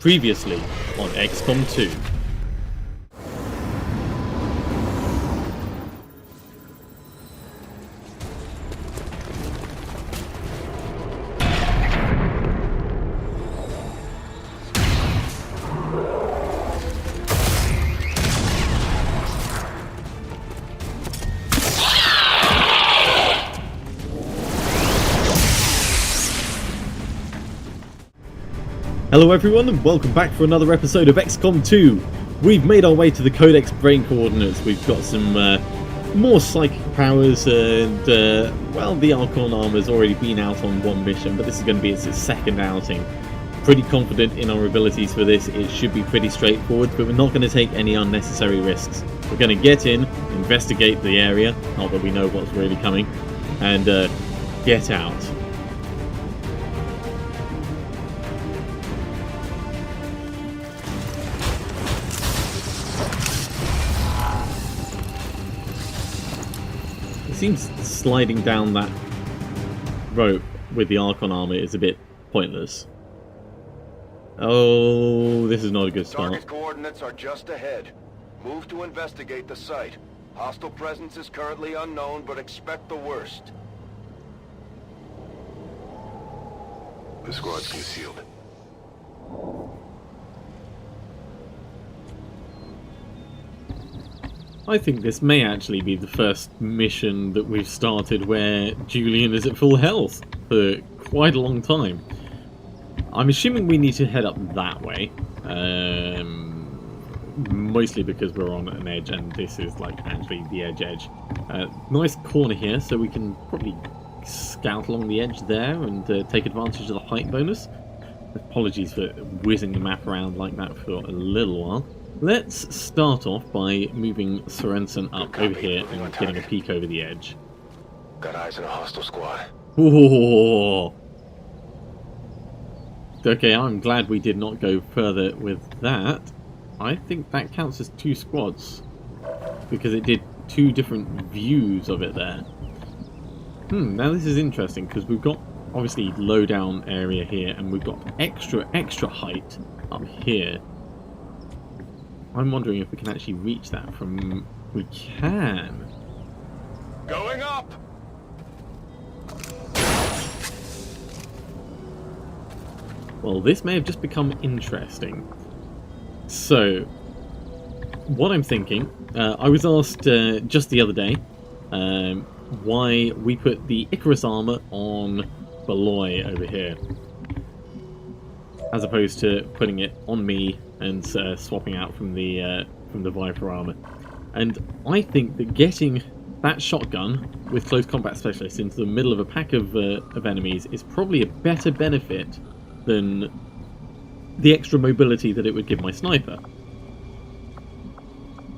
Previously on XCom 2. Hello everyone and welcome back for another episode of XCom 2. We've made our way to the Codex brain coordinates. We've got some more psychic powers and, well, the Archon armor's already been out on one mission, but this is going to be its second outing. Pretty confident in our abilities for this. It should be pretty straightforward, but we're not going to take any unnecessary risks. We're going to get in, investigate the area, not that we know what's really coming, and get out. Seems sliding down that rope with the Archon armor is a bit pointless. Oh, this is not a good start. Target coordinates are just ahead. Move to investigate the site. Hostile presence is currently unknown, but expect the worst. The squad's concealed. I think this may actually be the first mission that we've started where Julian is at full health for quite a long time. I'm assuming we need to head up that way, mostly because we're on an edge and this is like actually the edge. Nice corner here, so we can probably scout along the edge there and take advantage of the height bonus. Apologies for whizzing the map around like that for a little while. Let's start off by moving Sorensen up over here and getting a peek over the edge. Got eyes on a hostile squad. Ooh. Okay, I'm glad we did not go further with that. I think that counts as two squads, because it did two different views of it there. Now this is interesting, because we've got obviously low down area here, and we've got extra height up here. I'm wondering if we can actually reach that from... We can! Going up! Well, this may have just become interesting. So, what I'm thinking... I was asked just the other day why we put the Icarus armor on Beloy over here, as opposed to putting it on me and swapping out from the Viper armor. And I think that getting that shotgun with close combat specialist into the middle of a pack of enemies is probably a better benefit than the extra mobility that it would give my sniper.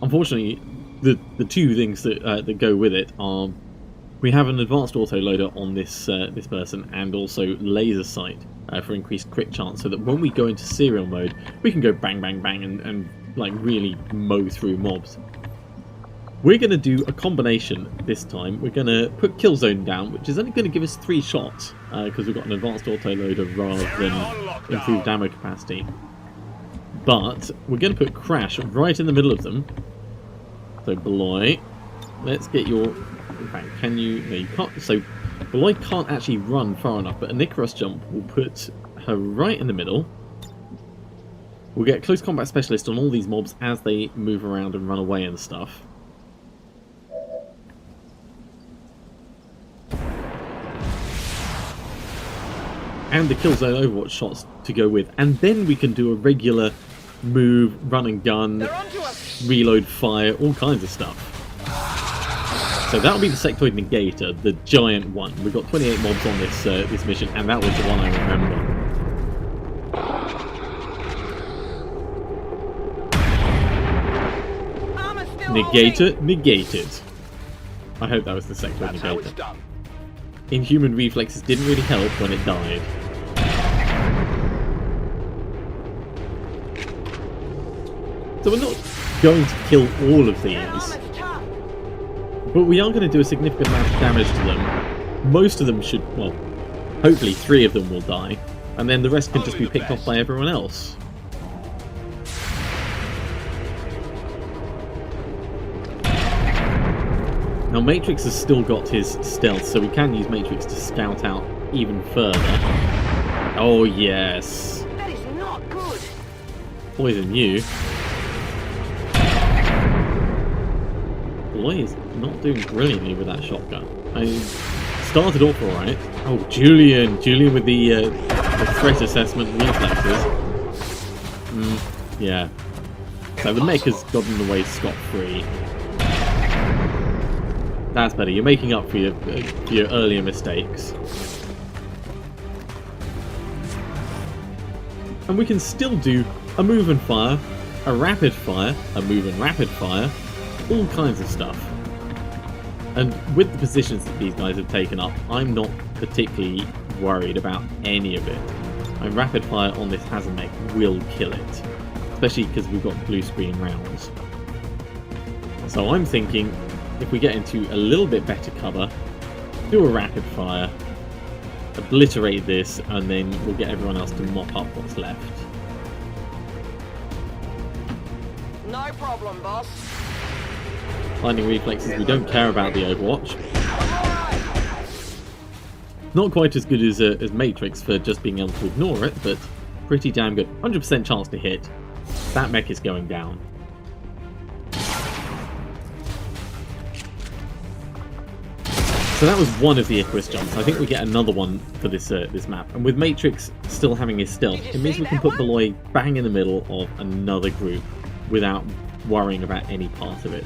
Unfortunately, the two things that go with it are we have an advanced autoloader on this this person, and also laser sight for increased crit chance, so that when we go into serial mode, we can go bang, bang, bang, and like really mow through mobs. We're going to do a combination this time. We're going to put kill zone down, which is only going to give us 3 shots, because we've got an advanced autoloader rather than improved ammo capacity. But we're going to put crash right in the middle of them. So Beloy, let's get your... In fact, can you... No, you can't. So Beloy can't actually run far enough, but an Icarus jump will put her right in the middle. We'll get close combat specialist on all these mobs as they move around and run away and stuff. And the Killzone Overwatch shots to go with. And then we can do a regular move, run and gun, reload fire, all kinds of stuff. So that'll be the Sectoid Negator, the giant one. We've got 28 mobs on this this mission, and that was the one I remember. Negator negated. I hope that was the Sectoid Negator. Inhuman reflexes didn't really help when it died. So we're not going to kill all of these, but we are going to do a significant amount of damage to them. Most of them should, well, hopefully 3 of them will die, and then the rest can just be picked off by everyone else. Now Matrix has still got his stealth, so we can use Matrix to scout out even further. Oh yes. That is not good. Poison you. Boy is not doing brilliantly with that shotgun. I started off alright. Oh, Julian with the threat assessment reflexes. Yeah. So the mech has gotten away scot-free. That's better. You're making up for your earlier mistakes. And we can still do a move and fire, a rapid fire, a move and rapid fire, all kinds of stuff. And with the positions that these guys have taken up, I'm not particularly worried about any of it. My rapid fire on this Hazard mech will kill it, especially because we've got blue screen rounds. So I'm thinking, if we get into a little bit better cover, do a rapid fire, obliterate this, and then we'll get everyone else to mop up what's left. No problem, boss. Lightning reflexes, we don't care about the Overwatch. Not quite as good as Matrix for just being able to ignore it, but pretty damn good. 100% chance to hit. That mech is going down. So that was one of the Icarus jumps. I think we get another one for this this map. And with Matrix still having his stealth, it means we can put Beloy bang in the middle of another group without worrying about any part of it.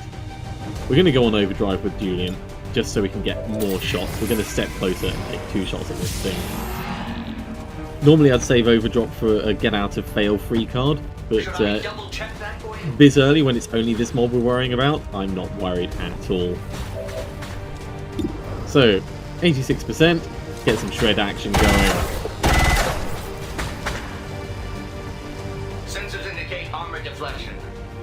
We're going to go on overdrive with Julian, just so we can get more shots. We're going to step closer and take 2 shots at this thing. Normally I'd save overdrop for a get out of fail free card, but this early when it's only this mob we're worrying about, I'm not worried at all. So, 86%, get some shred action going. Sensors indicate armor deflection.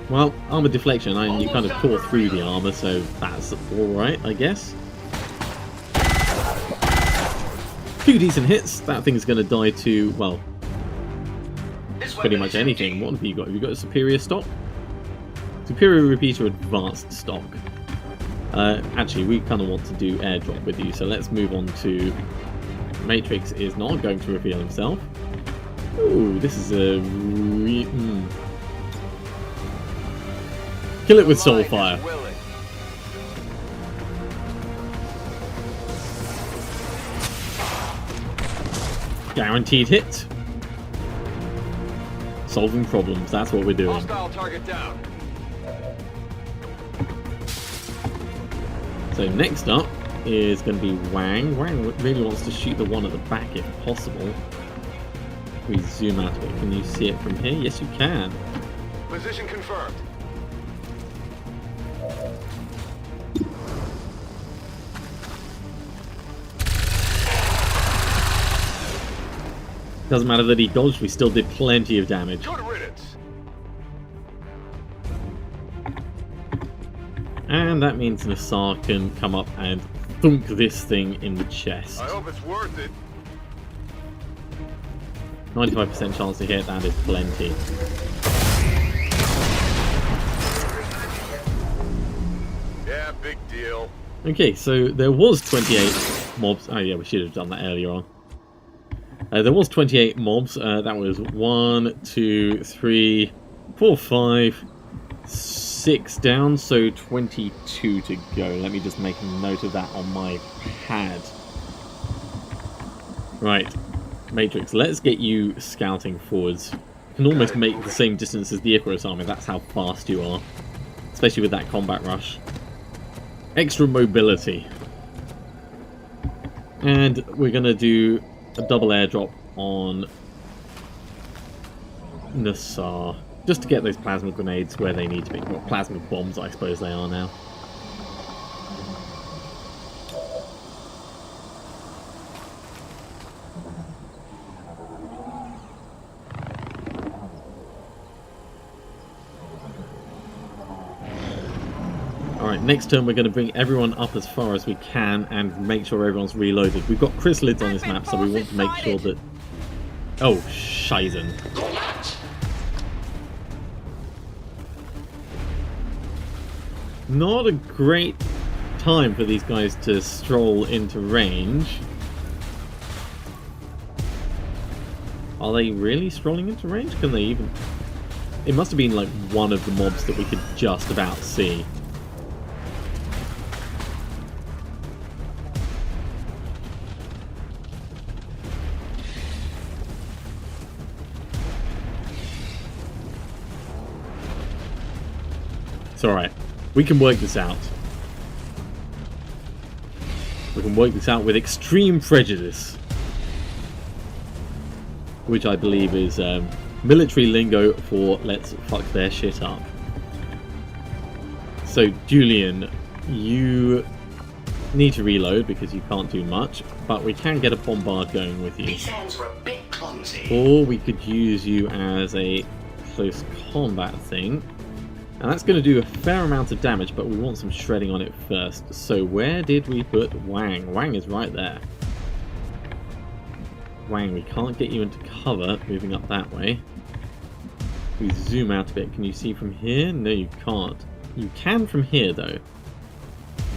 Well, armor deflection, you kind of tore through the armor, so that's alright, I guess. 2 decent hits, that thing's going to die to, well, pretty much anything. What have you got? Have you got a superior stock? Superior repeater advanced stock. Actually, we kind of want to do airdrop with you, so let's move on to... Matrix is not going to reveal himself. Ooh, this is a... Kill it with Soulfire. Guaranteed hit. Solving problems, that's what we're doing. Hostile target down. So next up is going to be Wang. Wang really wants to shoot the one at the back if possible. If we zoom out a bit, can you see it from here? Yes, you can. Position confirmed. Doesn't matter that he dodged, we still did plenty of damage. Good riddance. And that means Nassar can come up and thunk this thing in the chest. I hope it's worth it. 95% chance to hit, that is plenty. Yeah, big deal. Okay, so there was 28 mobs. Oh yeah, we should have done that earlier on. There was 28 mobs. That was 1, 2, 3, 4, 5, 6 down, so 22 to go. Let me just make a note of that on my pad. Right, Matrix, let's get you scouting forwards. You can almost make the same distance as the Icarus army, that's how fast you are. Especially with that combat rush. Extra mobility. And we're going to do a double airdrop on Nassar. Just to get those plasma grenades where they need to be. Well, plasma bombs, I suppose they are now. Alright, next turn we're going to bring everyone up as far as we can and make sure everyone's reloaded. We've got chrysalids on this map, so we want to make sure that... Oh, Shizen. Not a great time for these guys to stroll into range. Are they really strolling into range? Can they even... It must have been like one of the mobs that we could just about see. It's alright. We can work this out. We can work this out with extreme prejudice. Which I believe is military lingo for let's fuck their shit up. So, Julian, you need to reload because you can't do much, but we can get a bombard going with you. These hands were a bit clumsy. Or we could use you as a close combat thing. And that's going to do a fair amount of damage, but we want some shredding on it first. So where did we put Wang? Wang is right there. Wang, we can't get you into cover moving up that way. We zoom out a bit. Can you see from here? No, you can't. You can from here, though.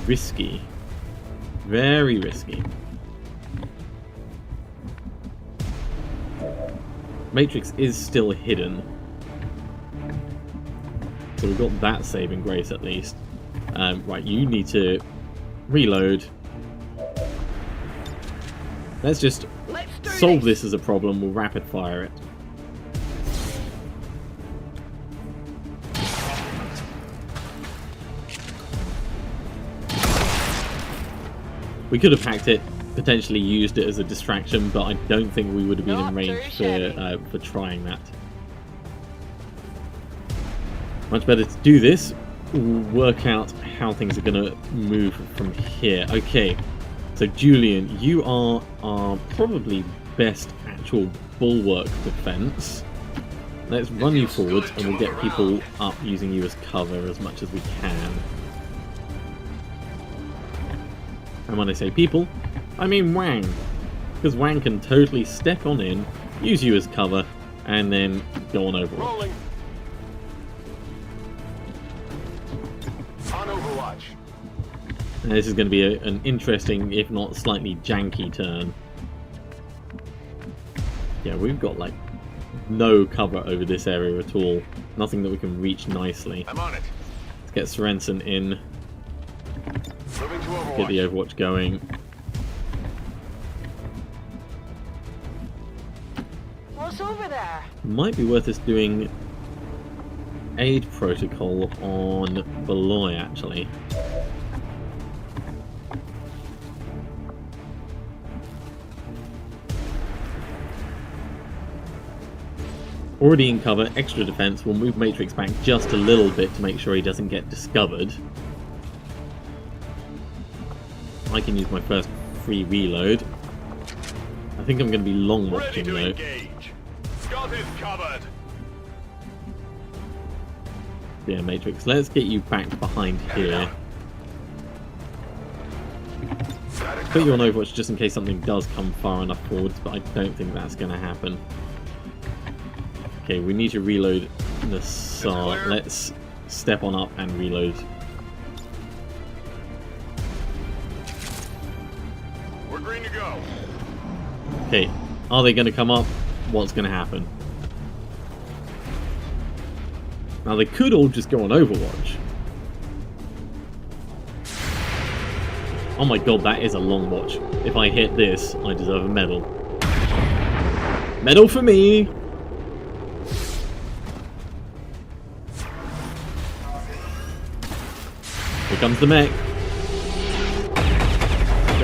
Risky. Very risky. Matrix is still hidden. So we've got that saving grace at least. Right, you need to reload. Let's just solve this as a problem. We'll rapid fire it. We could have hacked it, potentially used it as a distraction, but I don't think we would have been in range for trying that. Much better to do this. We'll work out how things are going to move from here. Okay, so Julian, you are our probably best actual bulwark defense. Let's run you forwards and we'll get people up using you as cover as much as we can. And when I say people, I mean Wang. Because Wang can totally step on in, use you as cover, and then go on Overwatch. On Overwatch. And this is going to be an interesting, if not slightly janky turn. Yeah, we've got like no cover over this area at all. Nothing that we can reach nicely. I'm on it. Let's get Sorensen in. Moving to Overwatch. Get the Overwatch going. What's over there? Might be worth us doing aid protocol on Beloy, actually. Already in cover, extra defense. We'll move Matrix back just a little bit to make sure he doesn't get discovered. I can use my first free reload. I think I'm going to be long watching though. Engage. Scott is covered. Yeah, Matrix, let's get you back behind here. Put you on Overwatch just in case something does come far enough forwards, but I don't think that's going to happen. Okay, we need to reload the SAR. Let's step on up and reload. We're green to go. Okay, are they going to come up? What's going to happen? Now they could all just go on Overwatch. Oh my god, that is a long watch. If I hit this, I deserve a medal. Medal for me! Here comes the mech.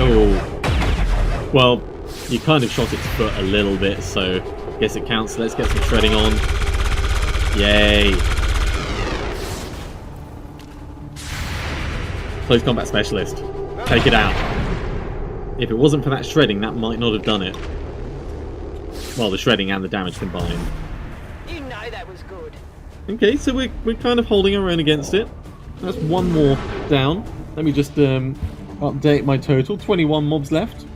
Oh. Well, you kind of shot its foot a little bit, so I guess it counts. Let's get some shredding on. Yay. Close combat specialist. Take it out. If it wasn't for that shredding, that might not have done it. Well, the shredding and the damage combined. You know that was good. Okay, so we're kind of holding our own against it. That's one more down. Let me just update my total. 21 mobs left.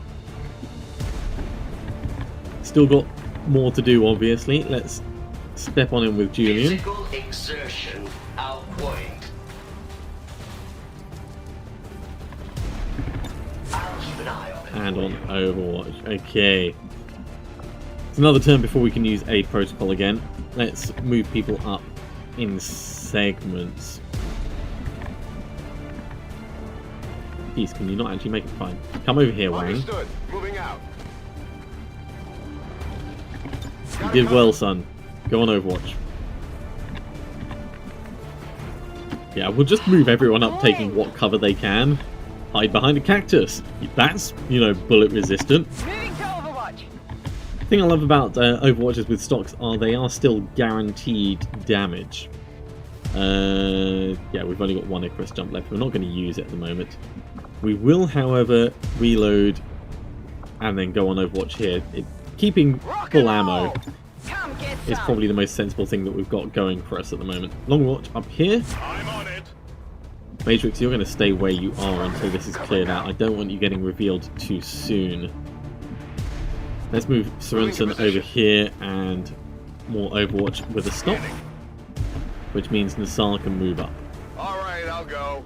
Still got more to do, obviously. Let's step on in with Julian. Physical exertion outpoint. an eye on it. and on Overwatch. Okay. It's another turn before we can use aid protocol again. Let's move people up in segments. Jeez, can you not actually make it fine? Come over here, Wang. Understood. Moving out. You did well, son. Go on Overwatch. Yeah, we'll just move everyone up, taking what cover they can. Hide behind a cactus. That's, you know, bullet resistant. Moving to Overwatch. The thing I love about Overwatches with stocks are they are still guaranteed damage. Yeah, we've only got one Icarus jump left. We're not going to use it at the moment. We will, however, reload and then go on Overwatch here. Keeping full ammo Come get is some. probably the most sensible thing that we've got going for us at the moment. Long watch up here. I'm on it. Matrix, you're going to stay where you are until this is cleared out. I don't want you getting revealed too soon. Let's move Sorensen over here and more Overwatch with a stop, which means Nassar can move up. All right, I'll go.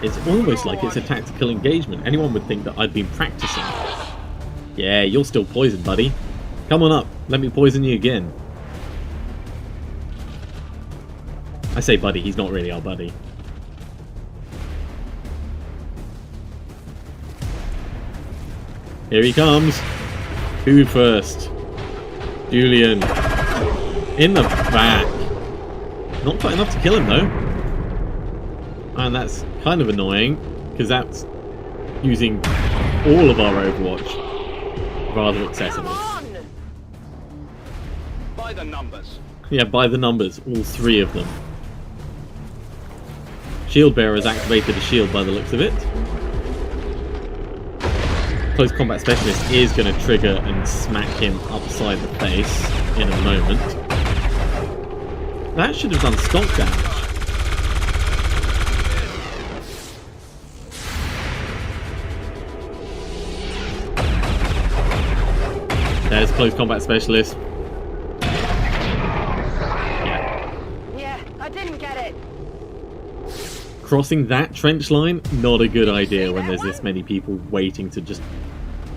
It's almost like it's a tactical engagement. Anyone would think that I'd been practicing. Yeah, you're still poisoned, buddy. Come on up. Let me poison you again. I say buddy, he's not really our buddy. Here he comes. Who first? Julian. In the back. Not quite enough to kill him, though. And that's kind of annoying, because that's using all of our Overwatch rather excessively. Come on. By the numbers. Yeah, by the numbers, all three of them. Shield Bearer has activated a shield by the looks of it. Close Combat Specialist is going to trigger and smack him upside the face in a moment. That should have done stock damage. There's Close Combat Specialist. Yeah, I didn't get it. Crossing that trench line, not a good idea when there's this many people waiting to just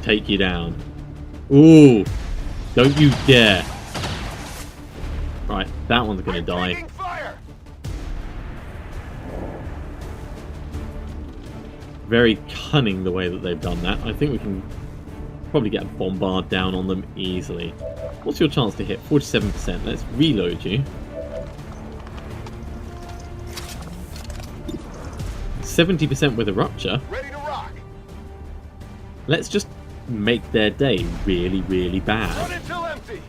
take you down. Ooh, don't you dare. Right, that one's gonna die. Taking fire. Very cunning the way that they've done that. I think we can probably get a bombard down on them easily. What's your chance to hit? 47%. Let's reload you. 70% with a rupture. Ready to rock. Let's just make their day really, really Run bad. it till empty.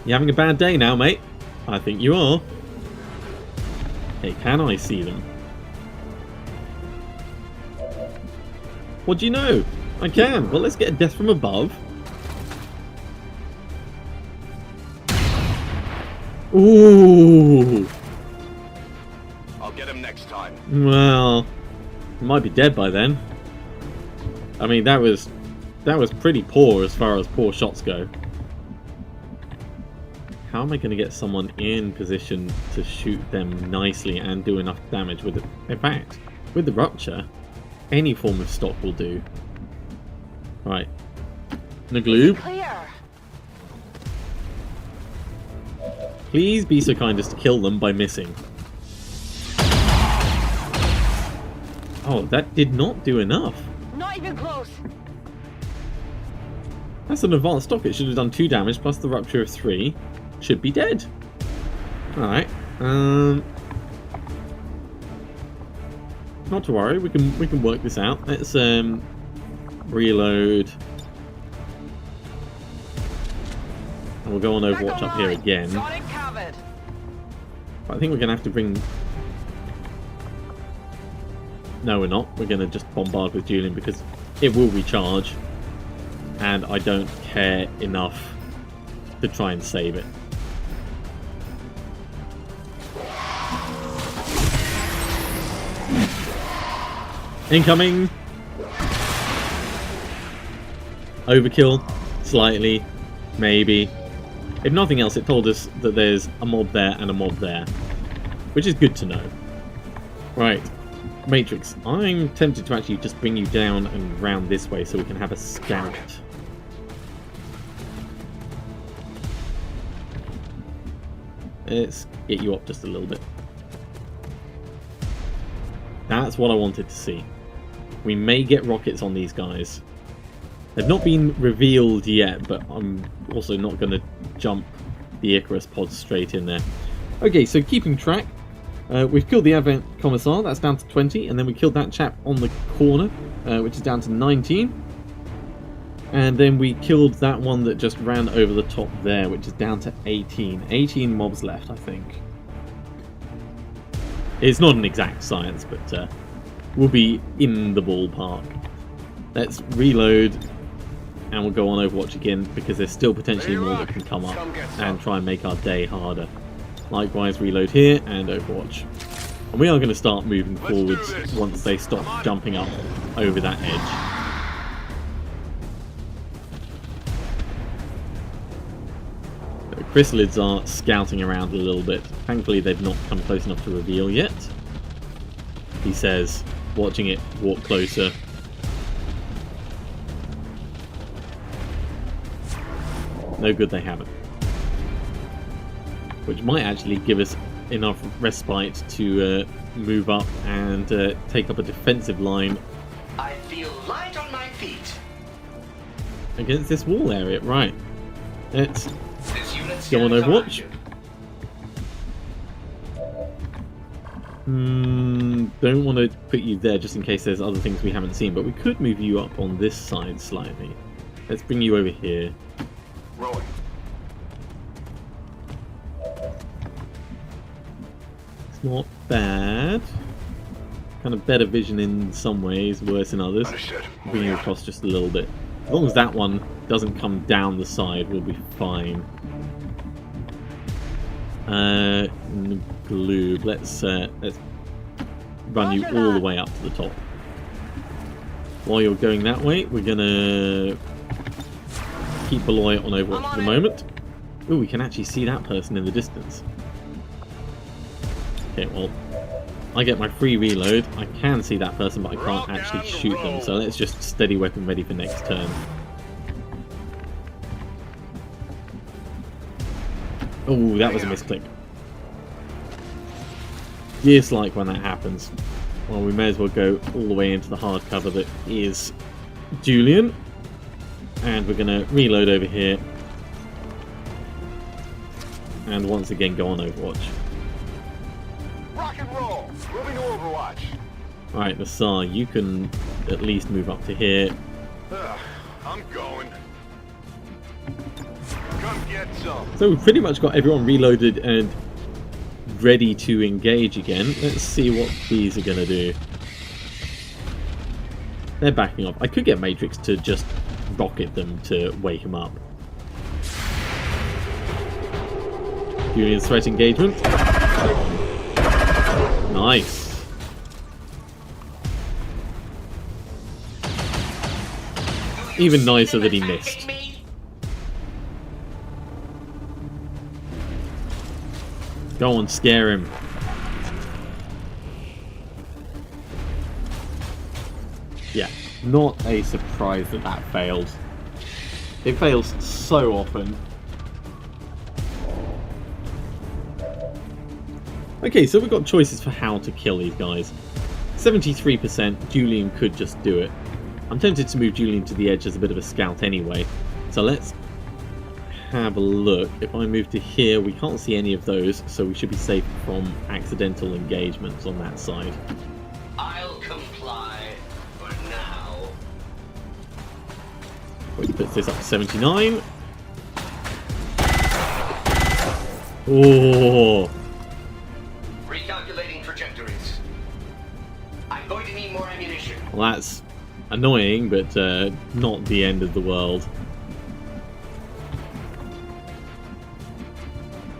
You having a bad day now, mate? I think you are. Hey, can I see them? What do you know? I can. Well, let's get a death from above. Ooh. I'll get him next time. Well, he might be dead by then. I mean, that was pretty poor as far as poor shots go. How am I going to get someone in position to shoot them nicely and do enough damage with it? In fact, with the rupture, any form of stock will do. Right. Nagloob, Clear. please be so kind as to kill them by missing. Oh, that did not do enough. Not even close. That's an advanced stock. It should have done 2 damage plus the rupture of 3. Should be dead. Alright. Not to worry, we can work this out. Let's reload. And we'll go on Overwatch up here again. Got it covered. But I think we're gonna have to bring. No, we're not. We're gonna just bombard with Julian because it will recharge. And I don't care enough to try and save it. Incoming! Overkill, slightly, maybe. If nothing else, it told us that there's a mob there and a mob there. which is good to know. Right, Matrix, I'm tempted to actually just bring you down and round this way so we can have a scout. Let's get you up just a little bit. That's what I wanted to see. We may get rockets on these guys. They've not been revealed yet, but I'm also not going to jump the Icarus pods straight in there. Okay, so keeping track. We've killed the Advent Commissar, that's down to 20, and then we killed that chap on the corner, which is down to 19. And then we killed that one that just ran over the top there, which is down to 18. 18 mobs left, I think. It's not an exact science, but we'll be in the ballpark. Let's reload, and we'll go on Overwatch again, because there's still potentially more that can come up and try and make our day harder. Likewise, reload here and Overwatch. And we are going to start moving forwards once they stop jumping up over that edge. Chrysalids are scouting around a little bit. Thankfully, they've not come close enough to reveal yet. He says, watching it walk closer. No good, they haven't. Which might actually give us enough respite to move up and take up a defensive line. I feel light on my feet. Against this wall area, right. Let's go on Overwatch. Don't want to put you there just in case there's other things we haven't seen, but we could move you up on this side slightly. Let's bring you over here. Rolling. It's not bad. Kind of better vision in some ways, worse in others. Bring you across just a little bit. As long as that one doesn't come down the side, we'll be fine. Glue. Let's run you all the way up to the top. While you're going that way, we're gonna keep Beloy on Overwatch for the moment. Oh, we can actually see that person in the distance. Okay, well, I get my free reload. I can see that person, but I can't actually shoot them. So let's just steady weapon ready for next turn. Oh, that was a misclick. Dislike when that happens. Well, we may as well go all the way into the hard cover that is Julian. And we're going to reload over here. And once again go on Overwatch. Rock and roll. Moving to Overwatch. Alright, Nassar, you can at least move up to here. I'm going. Come get some. So we've pretty much got everyone reloaded and ready to engage again. Let's see what these are going to do. They're backing off. I could get Matrix to just rocket them to wake them up. Julian's threat engagement. Nice. Even nicer that he missed. Go on, scare him. Yeah, not a surprise that that failed. It fails so often. Okay, so we've got choices for how to kill these guys. 73%, Julian could just do it. I'm tempted to move Julian to the edge as a bit of a scout anyway. So let's have a look. If I move to here, we can't see any of those, so we should be safe from accidental engagements on that side. I'll comply for now. Which puts this up to 79. Oh! Recalculating trajectories. I'm going to need more ammunition. Well, that's annoying, but not the end of the world.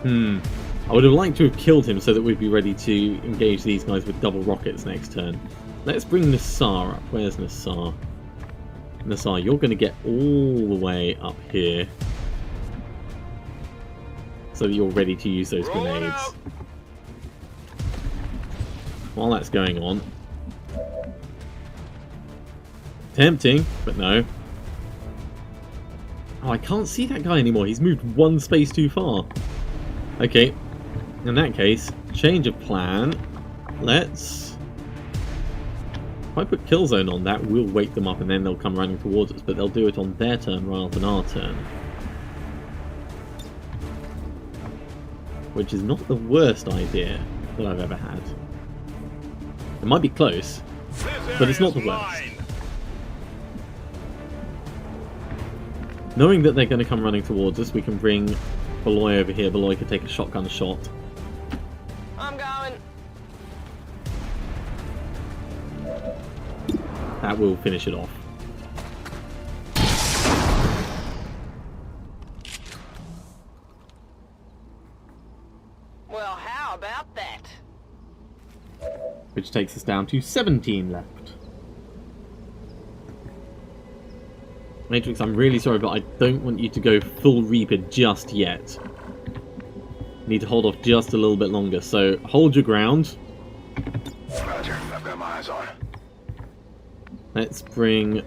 I would have liked to have killed him so that we'd be ready to engage these guys with double rockets next turn. Let's bring Nassar up. Where's Nassar? Nassar, you're going to get all the way up here so that you're ready to use those grenades. while that's going on. Tempting, but no. Oh, I can't see that guy anymore. He's moved one space too far. Okay, in that case, change of plan. Let's... If I put kill zone on that, we'll wake them up and then they'll come running towards us, but they'll do it on their turn rather than our turn. Which is not the worst idea that I've ever had. It might be close, but it's not the worst. Knowing that they're going to come running towards us, we can bring Beloy over here. Beloy could take a shotgun shot. I'm going. That will finish it off. Well, how about that? Which takes us down to 17 left. Matrix, I'm really sorry, but I don't want you to go full Reaper just yet. Need to hold off just a little bit longer, so hold your ground. Roger, I've got my eyes on. Let's bring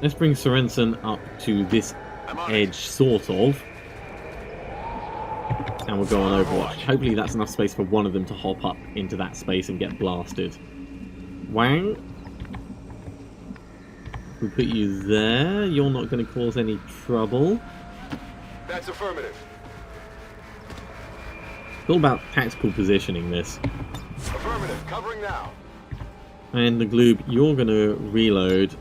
Sorensen up to this edge, sort of. And we'll go on Overwatch. Hopefully that's enough space for one of them to hop up into that space and get blasted. Wang. We put you there. You're not going to cause any trouble. That's affirmative. It's all about tactical positioning, this. Affirmative, covering now. And the Gloob, you're going to reload,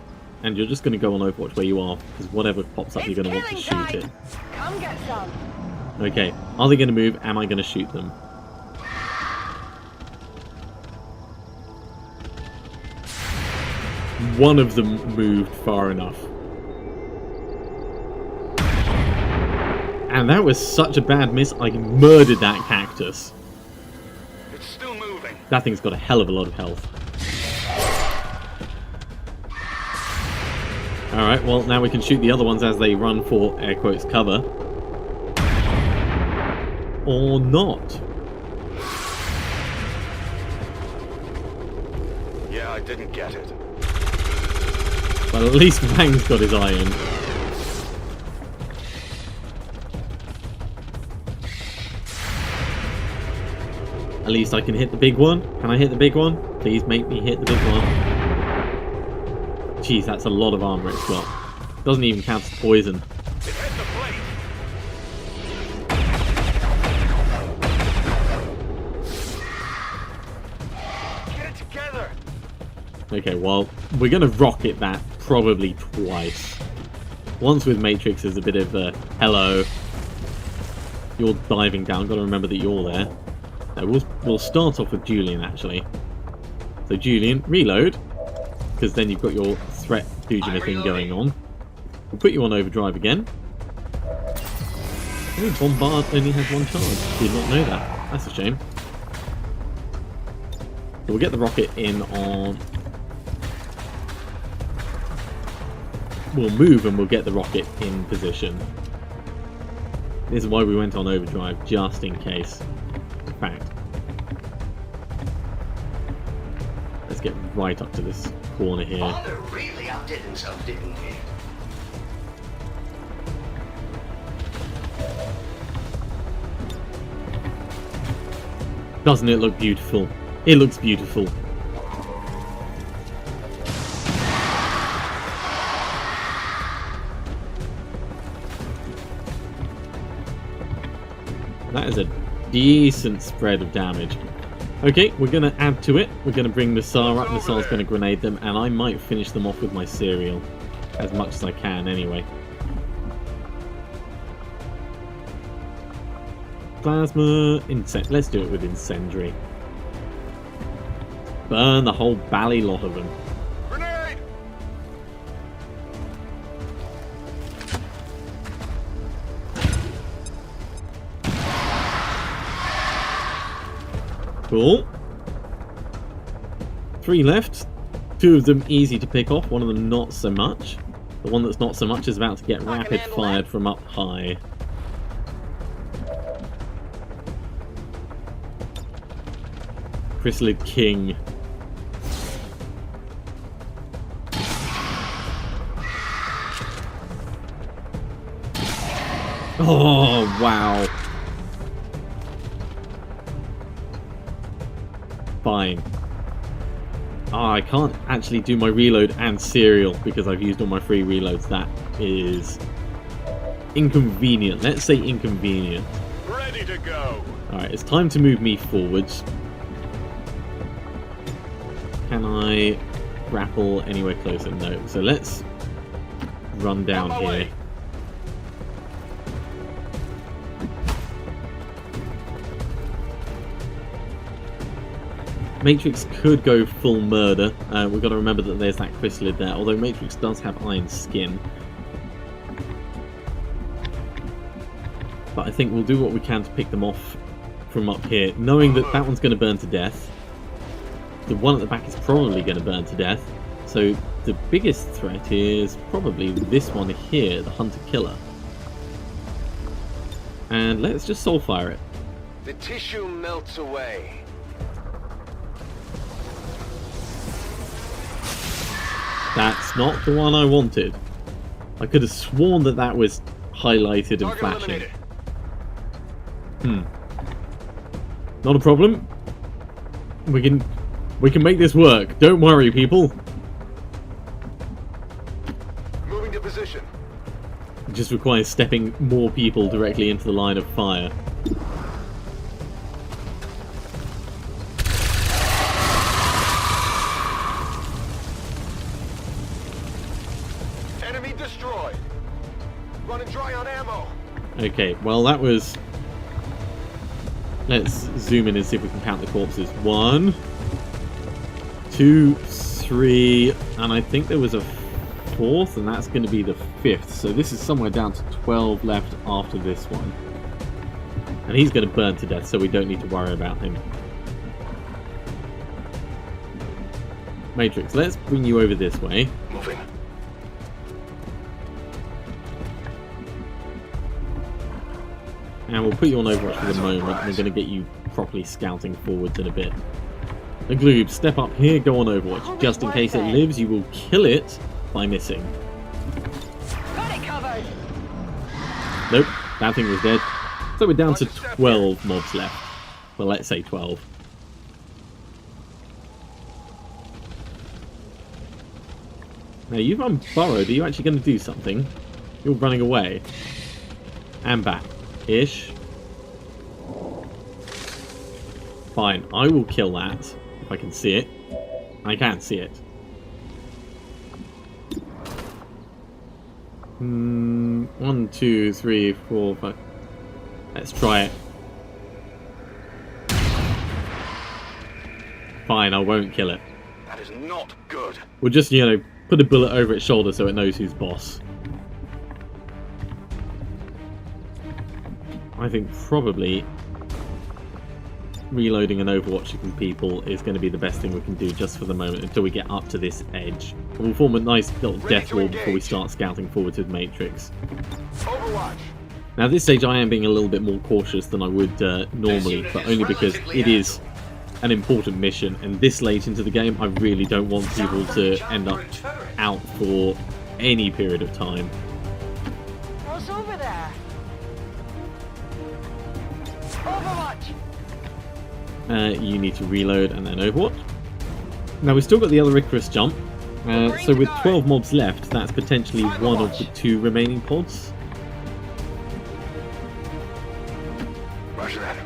and you're just going to go on Overwatch where you are, because whatever pops up, you're going to want to shoot it. Come get some. Okay, are they going to move? Am I going to shoot them? One of them moved far enough. And that was such a bad miss, I murdered that cactus. It's still moving. That thing's got a hell of a lot of health. Alright, well now we can shoot the other ones as they run for, air quotes, cover. Or not. Yeah, I didn't get it. But at least Wang's got his eye in. At least I can hit the big one. Can I hit the big one? Please make me hit the big one. Jeez, that's a lot of armor it's got. Doesn't even count as poison. It hit the plate. Get it together. Okay, well, we're going to rocket that probably twice. Once with Matrix is a bit of a hello. You're diving down. Got to remember that you're there. No, we'll start off with Julian, actually. So Julian, reload, because then you've got your threat Dujina thing going on. We'll put you on overdrive again. Oh, Bombard only has one charge. Did not know that. That's a shame. So we'll get the rocket in on... We'll move and we'll get the rocket in position. This is why we went on overdrive, just in case. In fact. Let's get right up to this corner here. Father really outdid himself, didn't he? Doesn't it look beautiful? It looks beautiful. That is a decent spread of damage. Okay, we're going to add to it. We're going to bring Missar up. Missar's going to grenade them, and I might finish them off with my cereal. As much as I can, anyway. Plasma, let's do it with incendiary. Burn the whole bally lot of them. Grenade! Cool. 3 left. 2 of them easy to pick off, one of them not so much. The one that's not so much is about to get rapid fired from up high. Chrysalid King. Oh, wow. Fine. Ah, I can't actually do my reload and serial because I've used all my free reloads. That is inconvenient. Let's say inconvenient. Ready to go. Alright, it's time to move me forwards. Can I grapple anywhere closer? No. So let's run down here. Way. Matrix could go full murder. We've got to remember that there's that chrysalid there, although Matrix does have iron skin. But I think we'll do what we can to pick them off from up here, knowing that that one's going to burn to death. The one at the back is probably going to burn to death. So the biggest threat is probably this one here, the Hunter-Killer. And let's just soulfire it. The tissue melts away. That's not the one I wanted. I could have sworn that that was highlighted and flashing. Not a problem. We can make this work. Don't worry, people. Moving to position. It just requires stepping more people directly into the line of fire. Enemy destroyed. Running dry on ammo. Okay, well that was... Let's zoom in and see if we can count the corpses. 1, 2, 3, and I think there was a 4th, and that's going to be the 5th. So this is somewhere down to 12 left after this one. And he's going to burn to death, so we don't need to worry about him. Matrix, let's bring you over this way. Moving. And we'll put you on Overwatch for the moment. We're going to get you properly scouting forwards in a bit. The Gloob, step up here, go on Overwatch. Just in case it lives, you will kill it by missing. Got it covered. Nope, that thing was dead. So we're down to 12 mobs left. Well, let's say 12. Now, you've unburrowed. Are you actually going to do something? You're running away. And back. Ish. Fine, I will kill that if I can see it. I can see it. 1, 2, 3, 4, 5. Let's try it. Fine, I won't kill it. That is not good. We'll just, you know, put a bullet over its shoulder so it knows who's boss. I think probably reloading and overwatching people is going to be the best thing we can do just for the moment until we get up to this edge. We'll form a nice little death wall before we start scouting forwards with Matrix. Overwatch. Now at this stage I am being a little bit more cautious than I would normally, but only because it is an important mission, and this late into the game I really don't want people to end up out for any period of time. What's over there? Overwatch. You need to reload and then Overwatch. Now we've still got the other Icarus jump, so with 12 mobs left, that's potentially one of the 2 remaining pods. Roger that.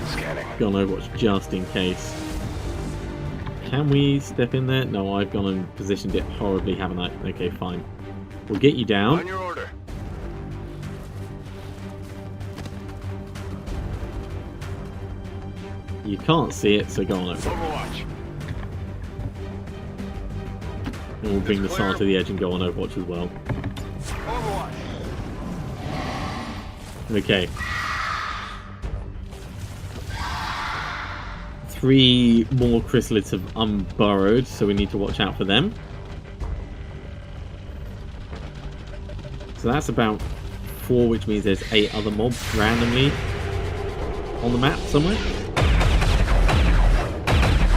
Scanning. Go on Overwatch just in case. Can we step in there? No, I've gone and positioned it horribly, haven't I? Okay, fine. We'll get you down. On your order. You can't see it, so go on Overwatch. Overwatch. And we'll bring the SAR to the edge and go on Overwatch as well. Overwatch. Okay. 3 more chrysalids have unburrowed, so we need to watch out for them. So that's about 4, which means there's 8 other mobs randomly on the map somewhere.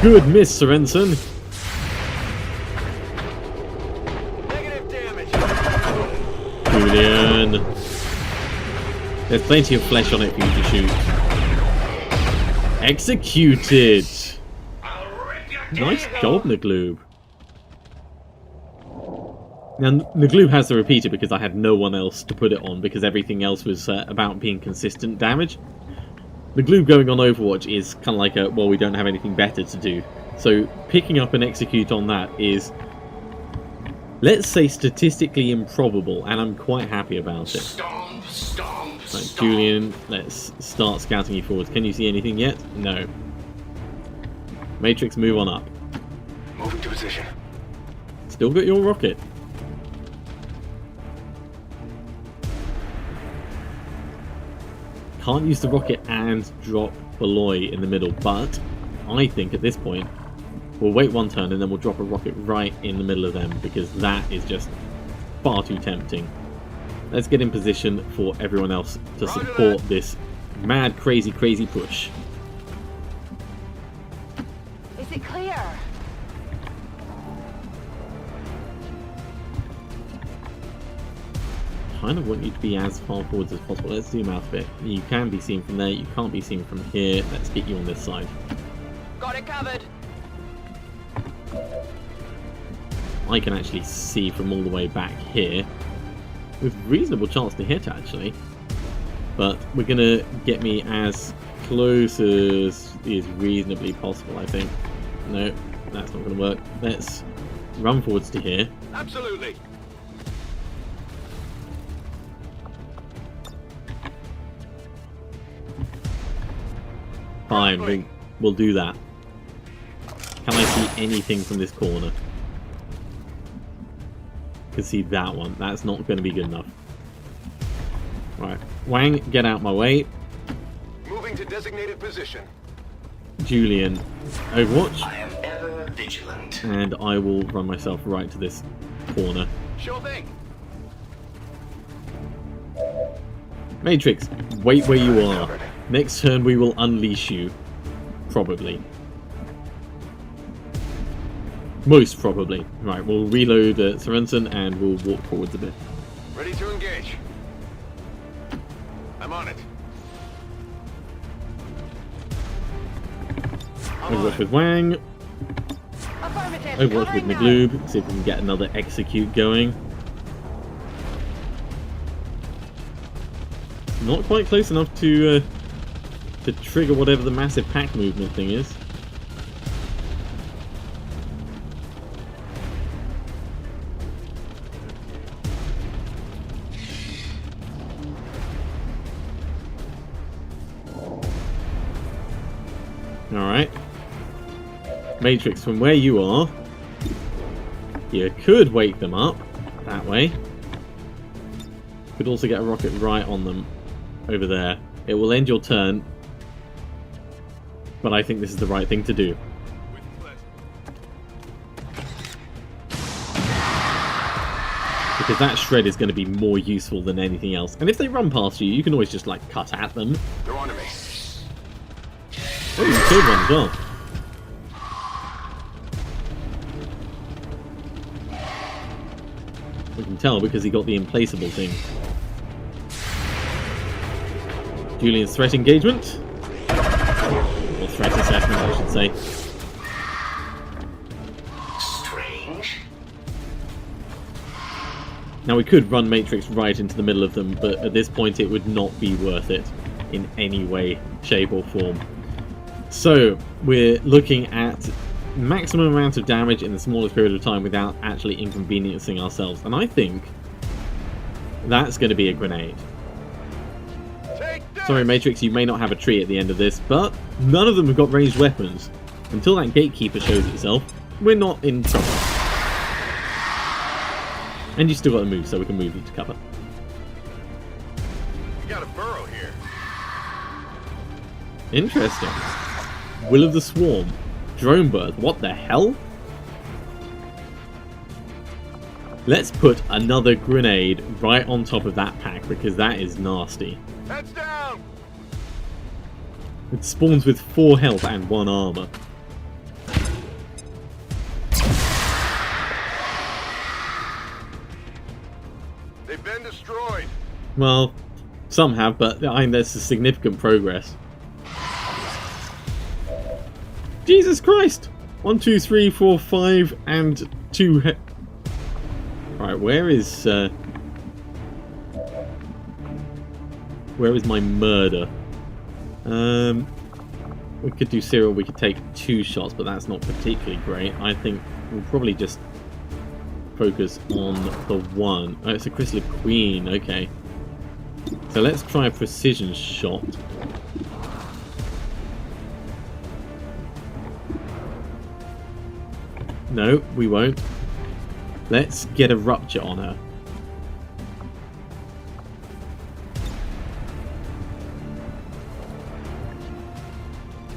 Good miss, Sorensen. Negative damage. Julian. There's plenty of flesh on it for you to shoot. Executed. Nice job, Nagloob. Now, Nagloob has the repeater because I had no one else to put it on because everything else was about being consistent damage. Nagloob going on Overwatch is kind of like a, well, we don't have anything better to do. So picking up an execute on that is, let's say, statistically improbable, and I'm quite happy about it. Stomp, stomp, Right, stomp. Julian, let's start scouting you forwards. Can you see anything yet? No. Matrix, move on up. Moving to position. Still got your rocket. Can't use the rocket and drop Beloy in the middle, but I think at this point we'll wait one turn and then we'll drop a rocket right in the middle of them because that is just far too tempting. Let's get in position for everyone else to support this mad, crazy push. Is it clear? Kind of want you to be as far forwards as possible. Let's zoom out a bit. You can be seen from there, you can't be seen from here. Let's get you on this side. Got it covered. I can actually see from all the way back here with reasonable chance to hit, actually. But we're going to get me as close as is reasonably possible, I think. No, that's not going to work. Let's run forwards to here. Absolutely. Fine, we'll do that. Can I see anything from this corner? Can see that one. That's not going to be good enough. Right, Wang, get out my way. Moving to designated position. Julian, Overwatch. I am ever vigilant. And I will run myself right to this corner. Sure thing. Matrix, wait where you are. Next turn we will unleash you. Probably. Most probably. Right, we'll reload Sorensen and we'll walk forwards a bit. Ready to engage. I'm on it. Overwatch with Wang. Affirmative. Overwatch with Covering now. Nagloob. See if we can get another execute going. Not quite close enough to trigger whatever the massive pack movement thing is. Alright. Matrix, from where you are, you could wake them up that way. Could also get a rocket right on them over there. It will end your turn, but I think this is the right thing to do. Because that shred is going to be more useful than anything else. And if they run past you, you can always just like cut at them. They're on to me. Oh, you killed one as well. We can tell because he got the implaceable thing. Julian's threat engagement. Or threat assessment, I should say. Strange. Now we could run Matrix right into the middle of them, but at this point it would not be worth it in any way, shape or form. So we're looking at maximum amount of damage in the smallest period of time without actually inconveniencing ourselves. And I think that's going to be a grenade. Sorry Matrix, you may not have a tree at the end of this, but none of them have got ranged weapons. Until that gatekeeper shows itself, we're not in trouble. And you still got to move, so we can move you to cover. You got a burrow here. Interesting. Will of the Swarm. Drone birth. What the hell? Let's put another grenade right on top of that pack because that is nasty. Heads down! It spawns with 4 health and 1 armor. They've been destroyed. Well, some have, but I think that's a significant progress. Jesus Christ! 1, 2, 3, 4, 5, and 2 Right, where is my murder? We could do Cyril, we could take 2 shots, but that's not particularly great. I think we'll probably just focus on the 1. Oh, it's a Chrysalid Queen, okay. So let's try a precision shot. No, we won't. Let's get a rupture on her.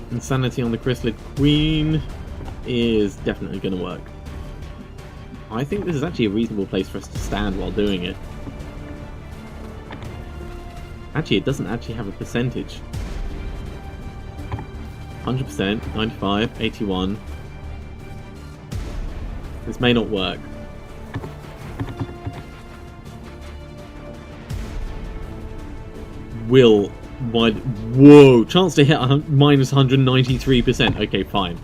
Insanity on the Chrysalid Queen is definitely going to work. I think this is actually a reasonable place for us to stand while doing it. Actually, it doesn't actually have a percentage. 100%, 95, 81. This may not work. Whoa! Chance to hit minus 193%. Okay, fine.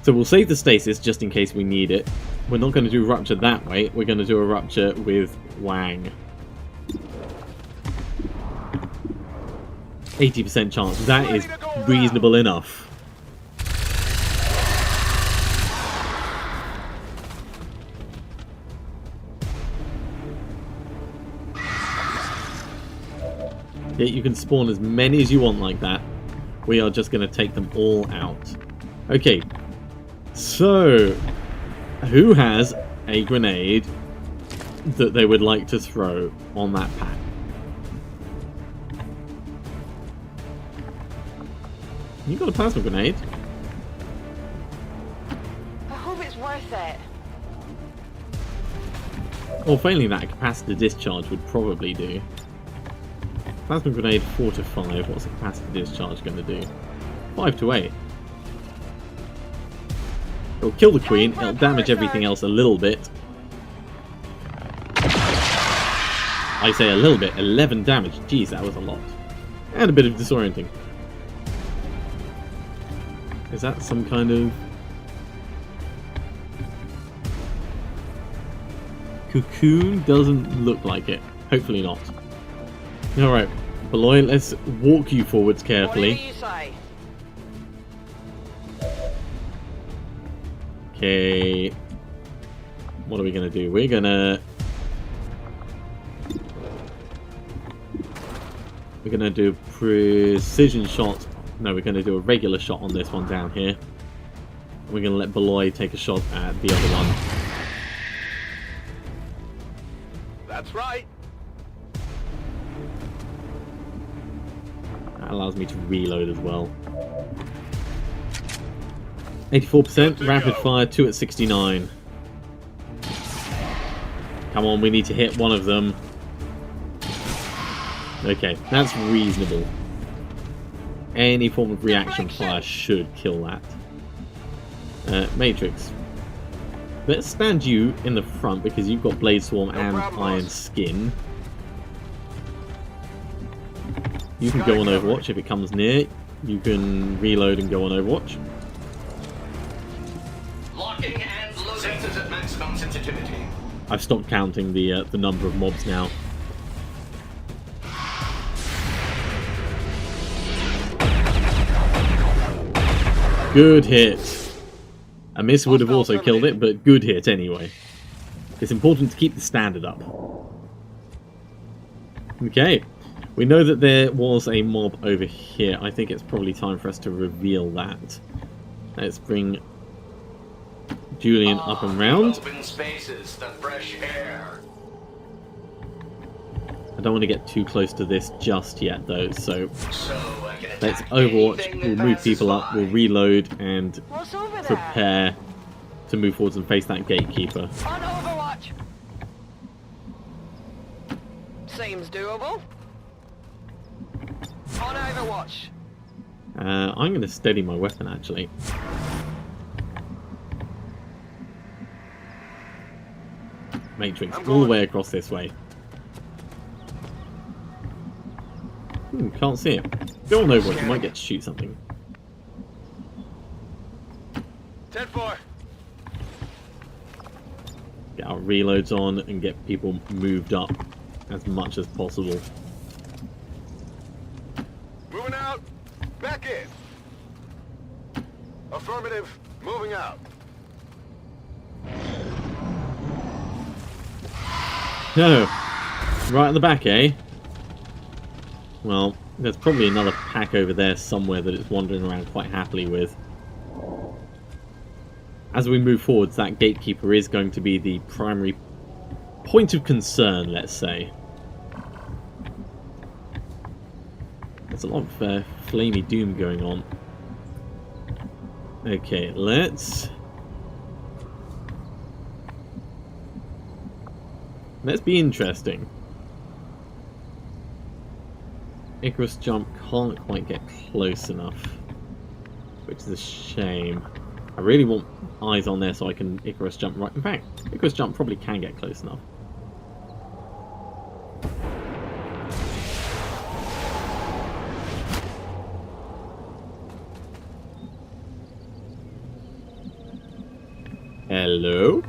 So we'll save the stasis just in case we need it. We're not going to do rupture that way. We're going to do a rupture with Wang. 80% chance. That is reasonable enough. Yeah, you can spawn as many as you want like that. We are just going to take them all out. Okay. So, who has a grenade that they would like to throw on that pack? You got a plasma grenade? I hope it's worth it. Or failing that, a capacitor discharge would probably do. Plasma grenade 4 to 5. What's a capacitor discharge going to do? 5 to 8. It'll kill the queen. It'll damage everything else a little bit. I say a little bit. 11 damage. Jeez, that was a lot. And a bit of disorienting. Is that some kind of cocoon? Doesn't look like it. Hopefully not. Alright, Beloy, let's walk you forwards carefully. Whatever you say. Okay. What are we going to do? We're going to do precision shot. No, we're going to do a regular shot on this one down here. We're going to let Beloy take a shot at the other one. That's right. That allows me to reload as well. 84%, rapid fire, 2 at 69. Come on, we need to hit one of them. Okay, that's reasonable. Any form of reaction fire should kill that. Matrix. Let's stand you in the front because you've got Blade Swarm and Iron Skin. You can go on Overwatch if it comes near. You can reload and go on Overwatch. Locking and loading. Sensors at maximum sensitivity. I've stopped counting the number of mobs now. Good hit. A miss would have also killed it, but good hit anyway. It's important to keep the standard up. Okay. We know that there was a mob over here. I think it's probably time for us to reveal that. Let's bring Julian up and round. Open spaces, the fresh air. I don't want to get too close to this just yet though, so I can let's attack Overwatch, anything we'll that move passes people up, by. we'll reload and What's over there? prepare to move forwards and face that gatekeeper. On Overwatch. Seems doable. On Overwatch. I'm going to steady my weapon, actually. Matrix, all the way across this way. Can't see him. Go on Overwatch, you might get to shoot something. 10-4. Get our reloads on and get people moved up as much as possible. Moving out. Back in. Affirmative. Moving out. No. Right at the back, eh? Well, there's probably another pack over there somewhere that it's wandering around quite happily with. As we move forwards, that gatekeeper is going to be the primary point of concern, let's say. There's a lot of flamey doom going on. Okay, let's be interesting. Icarus jump can't quite get close enough, which is a shame. I really want eyes on there so I can Icarus jump right. In fact, Icarus jump probably can get close enough. Hello?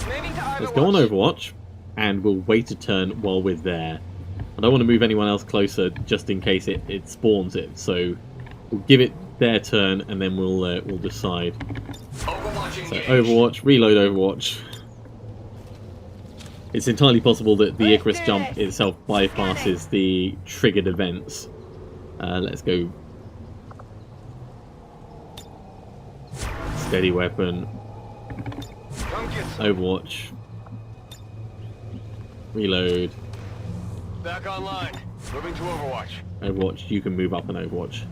Moving to Overwatch. Let's go on Overwatch, and we'll wait a turn while we're there. I don't want to move anyone else closer just in case it spawns it, so we'll give it their turn and then we'll decide. Overwatch So engaged. Overwatch, reload Overwatch. It's entirely possible that the Icarus jump itself bypasses the triggered events. Let's go. Steady weapon. Come get some. Overwatch. Reload. Back online. Moving to Overwatch. Overwatch, you can move up on Overwatch.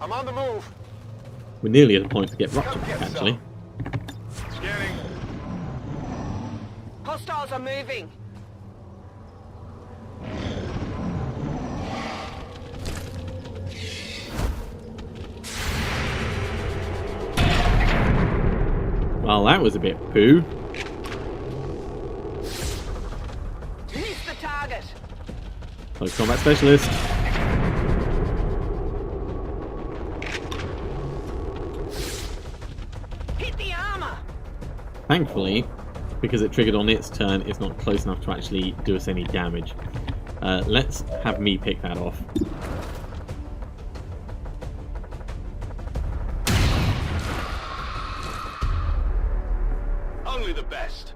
I'm on the move. We're nearly at a point to get Rupture back, actually. Scanning. Hostiles are moving. Well, that was a bit poo. Miss the target. Close combat specialist. Hit the armor. Thankfully, because it triggered on its turn, it's not close enough to actually do us any damage. Let's have me pick that off. Only the best.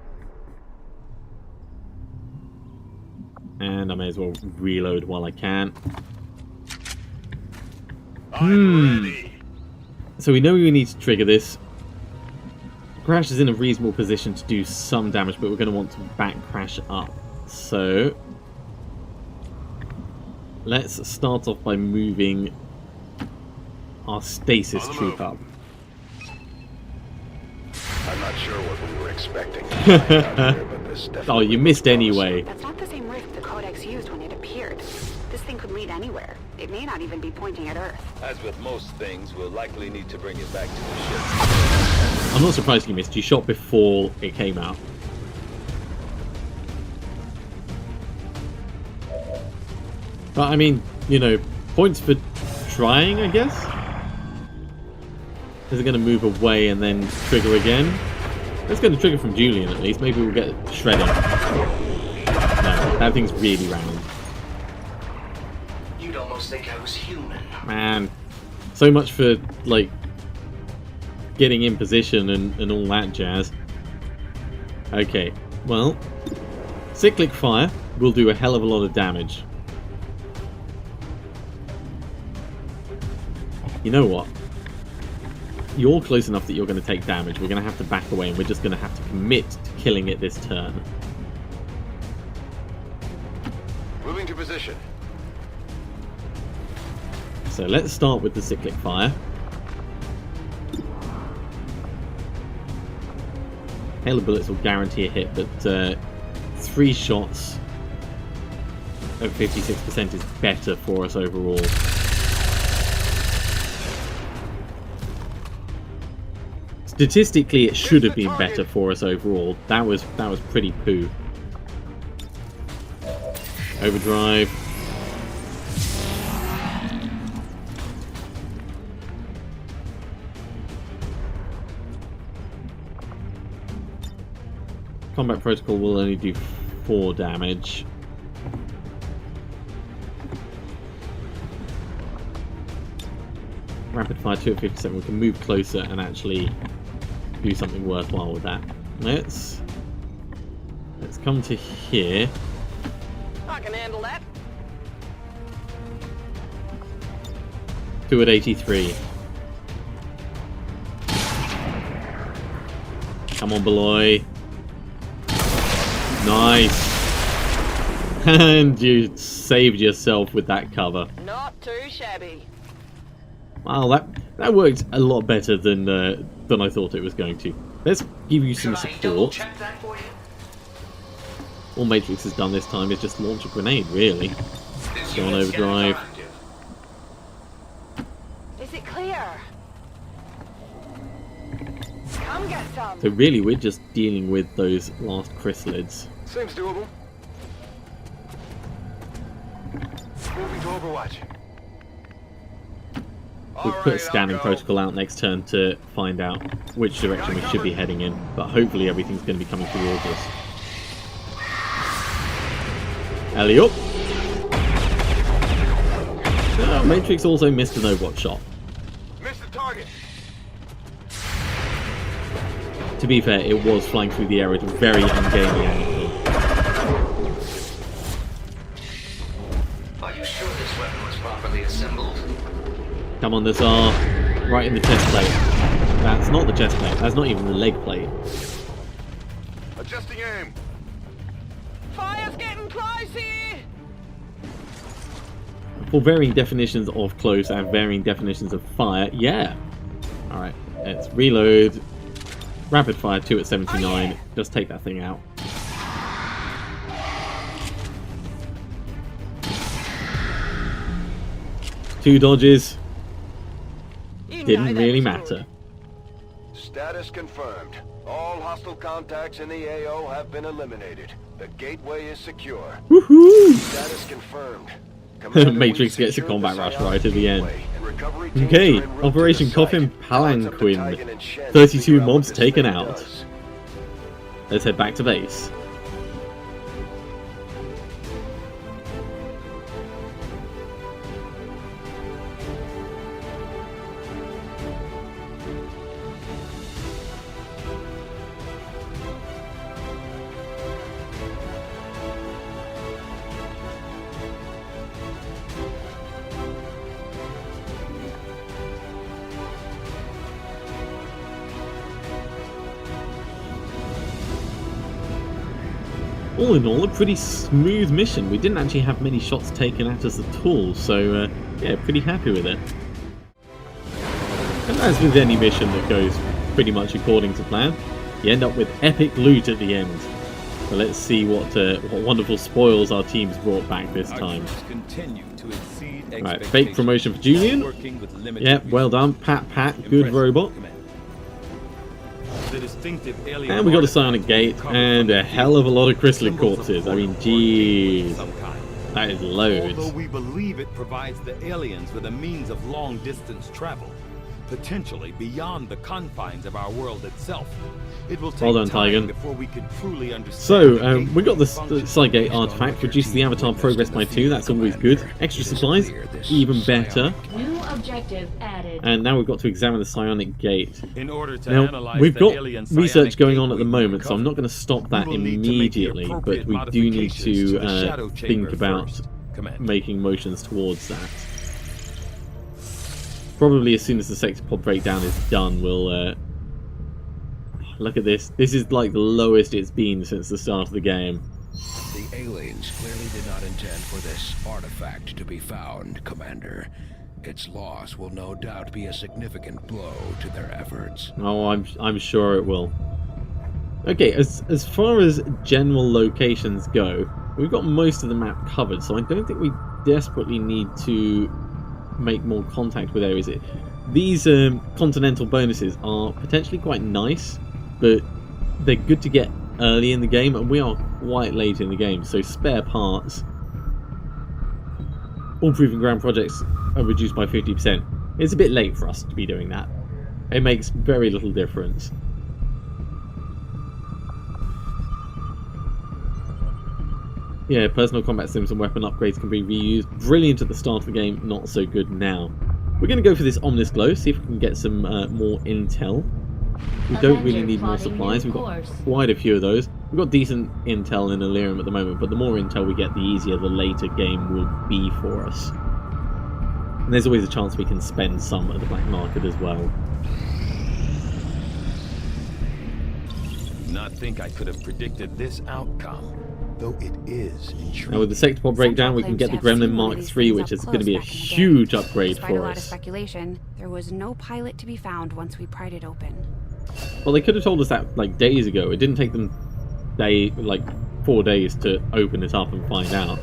And I may as well reload while I can. I'm ready. So we know we need to trigger this. Crash is in a reasonable position to do some damage, but we're going to want to back Crash up. So let's start off by moving our stasis troop up. I'm not sure what we were expecting to find out here, but this definitely Oh, you missed anyway. That's not the same rift the Codex used when it appeared. This thing could lead anywhere. It may not even be pointing at Earth. As with most things, we'll likely need to bring it back to the ship. I'm not surprised you missed. You shot before it came out. But I mean, you know, points for trying, I guess? Is it going to move away and then trigger again? Let's get a trigger from Julian at least. Maybe we'll get shredding. No, that thing's really round. You'd almost think I was human. Man, so much for, like, getting in position and all that jazz. Okay, well, cyclic fire will do a hell of a lot of damage. You know what? You're close enough that you're going to take damage. We're going to have to back away and we're just going to have to commit to killing it this turn. moving to position. So let's start with the cyclic fire. Hail of bullets will guarantee a hit, but 3 shots at 56% is better for us overall. Statistically, it should have been better for us overall. That was pretty poo. Overdrive. Combat protocol will only do 4 damage. Rapid fire 2 at 57. We can move closer and actually do something worthwhile with that. Let's come to here. I can handle that. 2 at 83. Come on, Beloy. Nice. And you saved yourself with that cover. Not too shabby. Wow, that worked a lot better than I thought it was going to. Let's give you some support. All Matrix has done this time is just launch a grenade, really. Go on overdrive. Is it clear? Come get some. So really, we're just dealing with those last chrysalids. Seems doable. Moving to Overwatch. We'll put a scanning protocol out next turn to find out which direction we should be heading in, but hopefully everything's going to be coming towards us. Alley up! Matrix also missed an Overwatch shot. Missed the target. To be fair, it was flying through the air at a very ungainly angle. Are you sure this weapon was properly assembled? Come on, this R. Right in the chest plate. That's not the chest plate. That's not even the leg plate. Adjusting aim. Fire's getting close here. For varying definitions of close and varying definitions of fire, yeah. Alright, let's reload. Rapid fire 2 at 79. Oh, yeah. Just take that thing out. Two dodges. You Didn't know that really was matter. Status confirmed. All hostile contacts in the AO have been eliminated. The gateway is secure. Woohoo! Status confirmed. Commander, Matrix we've gets a secured combat the rush Psionic right at the end. gateway, and recovery teams Okay, are en route to Operation the Coffin site. Palanquin. It's up to Tigan and Shen to 32 figure out what mobs this taken thing out. does. Let's head back to base. All in all, a pretty smooth mission. We didn't actually have many shots taken at us at all, so yeah, pretty happy with it. And as with any mission that goes pretty much according to plan, you end up with epic loot at the end. So let's see what wonderful spoils our team's brought back this time. Right, fake promotion for Julian. Yep, well done. Pat, good robot. And we got a Psionic Gate and a hell of a lot of chrysalid corpses. I mean, jeez, that is loads. Although we believe it provides the aliens with a means of long-distance travel, potentially beyond the confines of our world itself, it will take Well done, time Tigan. before we can truly understand. So, we got the Psi-Gate artifact, reduces the avatar progress by 2, that's always good. Extra supplies, even better. New objective added. And now we've got to examine the Psionic Gate. In order to Now, analyze we've the got alien research psionic going gate on at the we've moment, so I'm uncovered, not going to stop that we will need to make the immediately, but appropriate we do need modifications to the shadow think chamber about first, Commander. making motions towards that. Probably as soon as the sector pod breakdown is done, we'll... look at this. This is like the lowest it's been since the start of the game. The aliens clearly did not intend for this artifact to be found, Commander. Its loss will no doubt be a significant blow to their efforts. Oh, I'm sure it will. Okay, as far as general locations go, we've got most of the map covered, so I don't think we desperately need to make more contact with areas. These continental bonuses are potentially quite nice, but they're good to get early in the game, and we are quite late in the game, so spare parts. All proving ground projects are reduced by 50%. It's a bit late for us to be doing that. It makes very little difference. Yeah, personal combat sims and weapon upgrades can be reused. Brilliant at the start of the game, not so good now. We're going to go for this ominous glow, see if we can get some more intel. We don't really need more supplies, we've got quite a few of those. We've got decent intel in Illyrium at the moment, but the more intel we get, the easier the later game will be for us. And there's always a chance we can spend some at the black market as well. I do not think I could have predicted this outcome, though it is intriguing. Now with the sector pod breakdown, we can get the Gremlin Mark III, which is going to be a huge upgrade Despite a for lot of us. speculation, there was no pilot to be found once we pried it open. Well, they could have told us that like days ago. It didn't take them 4 days to open it up and find out.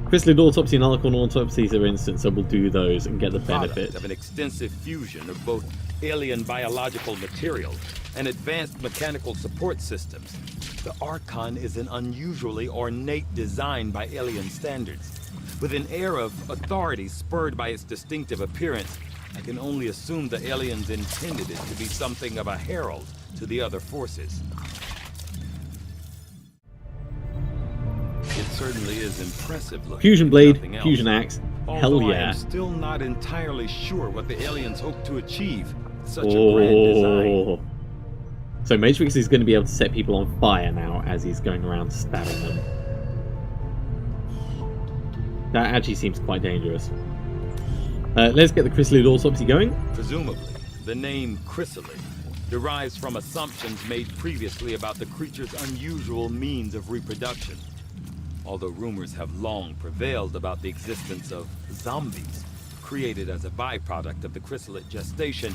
Chrysalid autopsy and Archon autopsies are instant, so we'll do those and get the benefit. Of an extensive fusion of both alien biological materials and advanced mechanical support systems, the Archon is an unusually ornate design by alien standards. With an air of authority spurred by its distinctive appearance, I can only assume the aliens intended it to be something of a herald to the other forces. It certainly is impressive looking. Fusion blade, fusion axe, hell Although yeah. I am still not entirely sure what the aliens hope to achieve with such a grand design. So Matrix is going to be able to set people on fire now as he's going around stabbing them. That actually seems quite dangerous. Let's get the Chrysalid autopsy going. Presumably, the name Chrysalid derives from assumptions made previously about the creature's unusual means of reproduction. Although rumors have long prevailed about the existence of zombies created as a byproduct of the chrysalid gestation,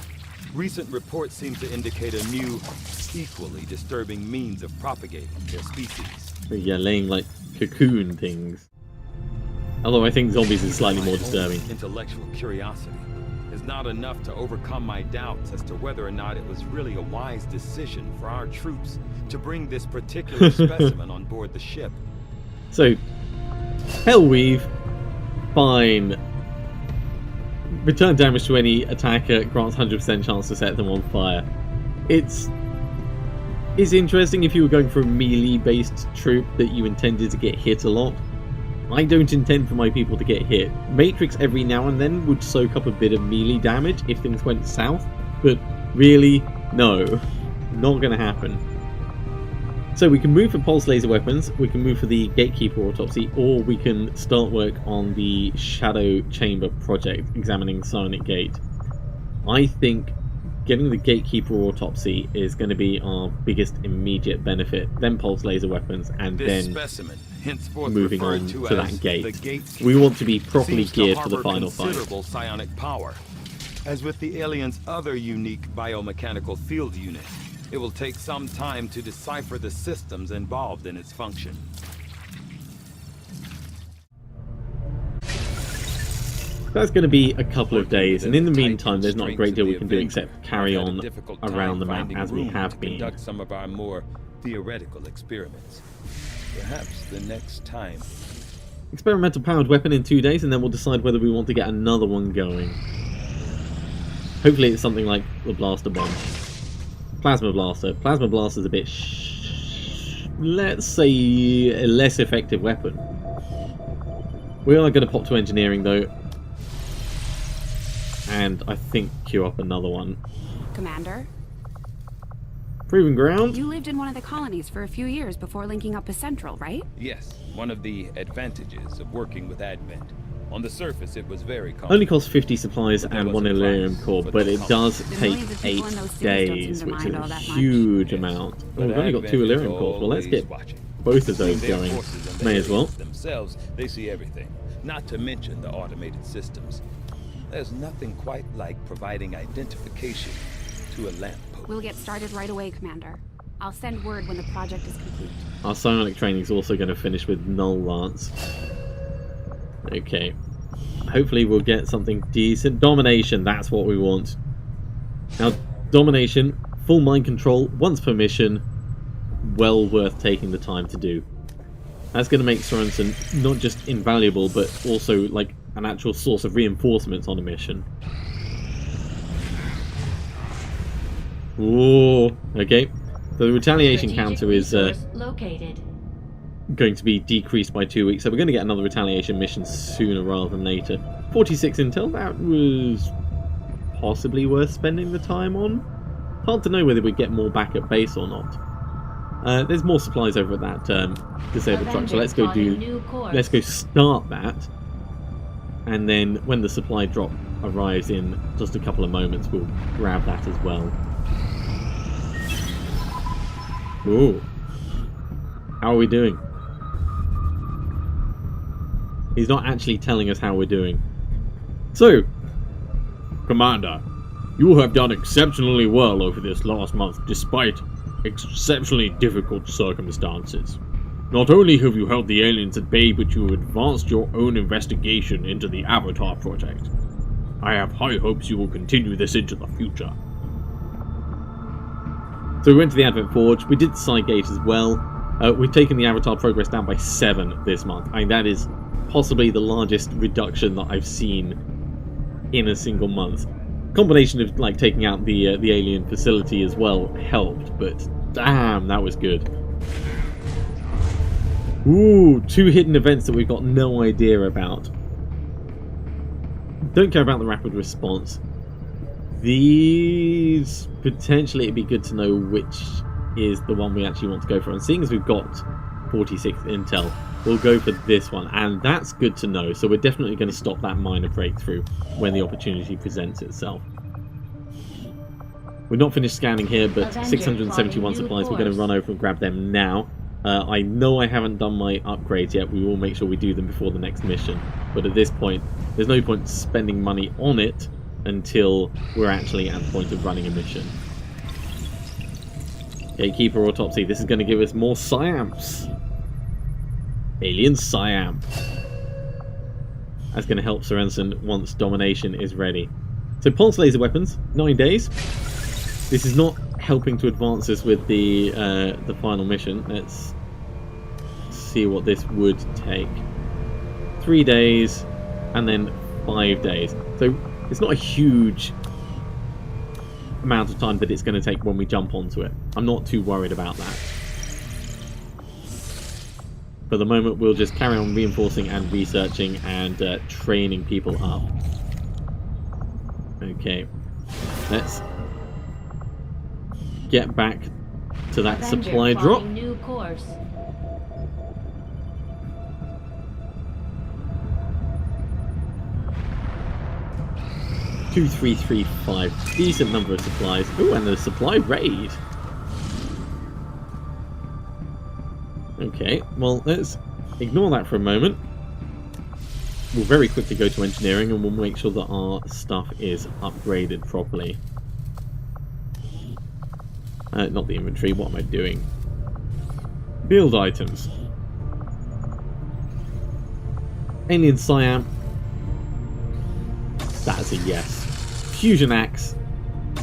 recent reports seem to indicate a new, equally disturbing means of propagating their species. Yeah, laying like cocoon things. Although I think zombies is slightly more disturbing. Intellectual curiosity is not enough to overcome my doubts as to whether or not it was really a wise decision for our troops to bring this particular specimen on board the ship. So, Hellweave, fine. Return damage to any attacker, grants 100% chance to set them on fire. It's interesting if you were going for a melee-based troop that you intended to get hit a lot. I don't intend for my people to get hit. Matrix every now and then would soak up a bit of melee damage if things went south, but really, no. Not gonna happen. So we can move for pulse laser weapons, we can move for the Gatekeeper autopsy, or we can start work on the Shadow Chamber project, examining Psionic Gate. I think getting the Gatekeeper autopsy is going to be our biggest immediate benefit, then pulse laser weapons, and This then specimen, henceforth moving referred on to to as that gate. the Gatekeeper, We want to be properly seems to geared for the harbor final fight. considerable psionic power. As with the alien's other unique biomechanical field unit, it will take some time to decipher the systems involved in its function. That's going to be a couple of days, and in the meantime there's not a great deal we can do except carry on around the map as we have been. Conduct some of our more theoretical experiments. Perhaps the next time. Experimental powered weapon in 2 days, and then we'll decide whether we want to get another one going. Hopefully it's something like the Blaster Bomb. Plasma Blaster. Plasma Blaster's a bit let's say a less effective weapon. We are going to pop to engineering though. And I think queue up another one. Commander? Proving ground? You lived in one of the colonies for a few years before linking up with Central, right? Yes, one of the advantages of working with Advent. On the surface, it was very comfortable. Only costs 50 supplies and 1 Illyrium core, but it does take millions of 8 people in those cities don't days, seem to which is mind a all that much. huge amount. Oh, we've only got 2 Illyrium cores. Well, let's get both of those going. May as well. Themselves, they see everything. not to mention the automated systems. There's nothing quite like providing identification to a lamppost. We'll get started right away, Commander. I'll send word when the project is complete. Our psionic training is also going to finish with Null Lance. Okay. Hopefully we'll get something decent. Domination, that's what we want. Now, Domination, full mind control, once per mission, well worth taking the time to do. That's going to make Sorensen not just invaluable, but also like an actual source of reinforcements on a mission. Whoa, okay. So the retaliation counter is located. going to be decreased by 2 weeks, so we're going to get another retaliation mission sooner rather than later. 46 intel, that was possibly worth spending the time on. Hard to know whether we get more back at base or not. There's more supplies over at that disabled truck, so let's go start that, and then when the supply drop arrives in just a couple of moments, we'll grab that as well. Ooh. How are we doing? He's not actually telling us how we're doing. So, Commander, you have done exceptionally well over this last month, despite exceptionally difficult circumstances. Not only have you held the aliens at bay, but you have advanced your own investigation into the Avatar project. I have high hopes you will continue this into the future. So we went to the Advent Forge, we did the side gate as well. We've taken the Avatar progress down by 7 this month. I mean, that is possibly the largest reduction that I've seen in a single month. Combination of like taking out the alien facility as well helped, but damn, that was good. Ooh, 2 hidden events that we've got no idea about. Don't care about the rapid response. These, potentially it'd be good to know which is the one we actually want to go for. And seeing as we've got 46 intel, we'll go for this one. And that's good to know. So we're definitely going to stop that minor breakthrough when the opportunity presents itself. We're not finished scanning here, but 671 supplies. We're going to run over and grab them now. I know I haven't done my upgrades yet. We will make sure we do them before the next mission. But at this point, there's no point spending money on it until we're actually at the point of running a mission. Gatekeeper Autopsy. This is going to give us more Psyamps. Alien Psyamp. That's going to help Sorensen once Domination is ready. So Pulse Laser Weapons, 9 days. This is not helping to advance us with the final mission. Let's see what this would take. 3 days, and then 5 days. So it's not a huge amount of time that it's going to take when we jump onto it. I'm not too worried about that. For the moment, we'll just carry on reinforcing and researching and training people up. Okay, let's get back to that supply drop. New course. $2,335. Decent number of supplies. Ooh, and the supply raid. Okay, well, let's ignore that for a moment. We'll very quickly go to engineering and we'll make sure that our stuff is upgraded properly. Not the inventory, what am I doing? Build items. Alien Psyamp. That's a yes. Fusion Axe.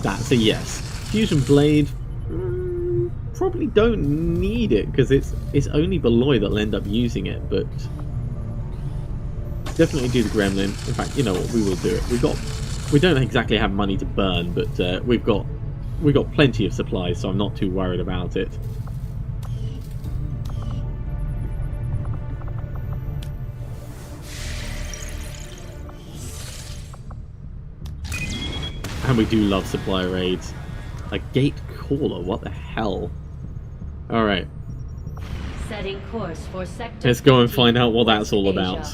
That's a yes. Fusion Blade. Probably don't need it because it's only Beloy that'll end up using it, but definitely do the Gremlin. In fact, you know what, we will do it. We don't exactly have money to burn, but we've got plenty of supplies, so I'm not too worried about it. And we do love supply raids. A gate caller, what the hell? Alright. Setting course for sector. Let's go and find out what that's all about.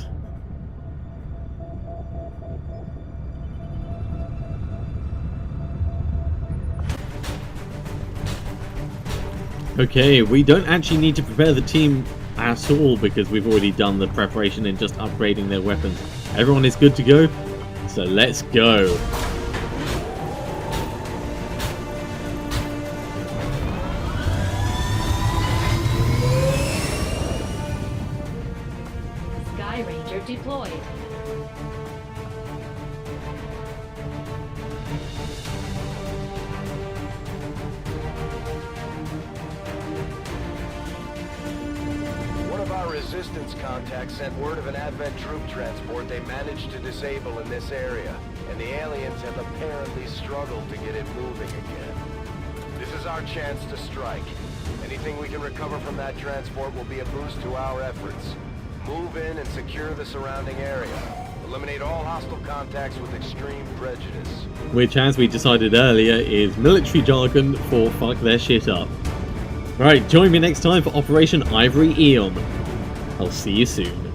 Okay, we don't actually need to prepare the team at all because we've already done the preparation and just upgrading their weapons. Everyone is good to go, so let's go. Sky Ranger deployed. One of our resistance contacts sent word of an Advent troop transport they managed to disable in this area, and the aliens have apparently struggled to get it moving again. This is our chance to strike. Anything we can recover from that transport will be a boost to our efforts. Move in and secure the surrounding area. Eliminate all hostile contacts with extreme prejudice. Which, as we decided earlier, is military jargon for fuck their shit up. Alright, join me next time for Operation Ivory Eon. I'll see you soon.